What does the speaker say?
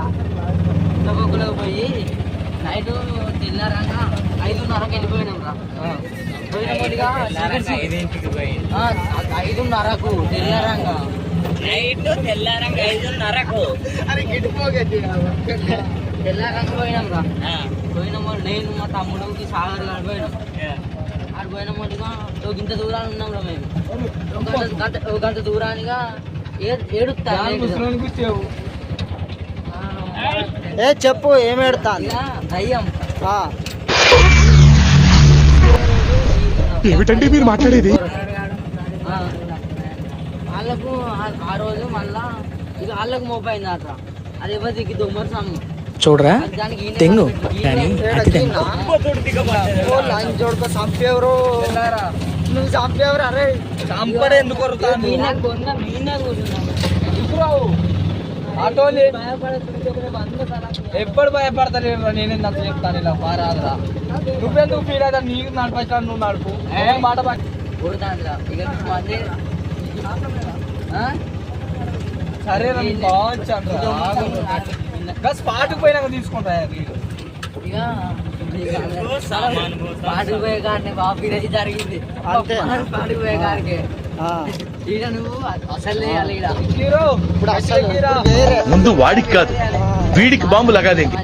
పుట్టపొక్కులకు పోయి నైట్ తెల్లారంగా 5:30కి వెళ్ళిపోయినాం రా. పోయినప్పటిగా 5:30కు తెల్లారంగా తెల్లారంగా పోయినాం రా. పోయినామో నేను మా తమ్ముడికి సాగర్ గారు పోయినాం. ఆడ పోయినప్పటిగా ఇంత దూరాన్ని ఉన్నాం రా మేము. ఒక గంట దూరానిగా ఏడుస్తా చెప్పు ఏం ఏడుతా దయ్యం ఏమిటండి మీరు మాట్లాడేది? వాళ్ళకు ఆ రోజు మళ్ళా ఇక వాళ్ళకు మోపైంది అట్లా. అది ఎవరికి దొమ్మరు సమ్ము చూడరా తెంగు చంపేవరు నువ్వు చంపేవరు. అరే చంపడే ఎందుకు ఎప్పుడు భయపడతలేరు. నేనే నాకు చెప్తాను ఇలా పారాదురా. నువ్వెందుకు ఫీల్ అవుతా? నీకు నడిపాను, నువ్వు నడుపు మాట సరే స్పాట్కి పోయినాక తీసుకుంటా. ఇక పాటికి పోయే కాడిని బాబు ఈరోజు జరిగింది. పాటికి పోయే కాడికి ఈడ నువ్వు అసలు వేయాలి. ముందు వాడికి కాదు వీడికి బాంబు లగాదేంటి?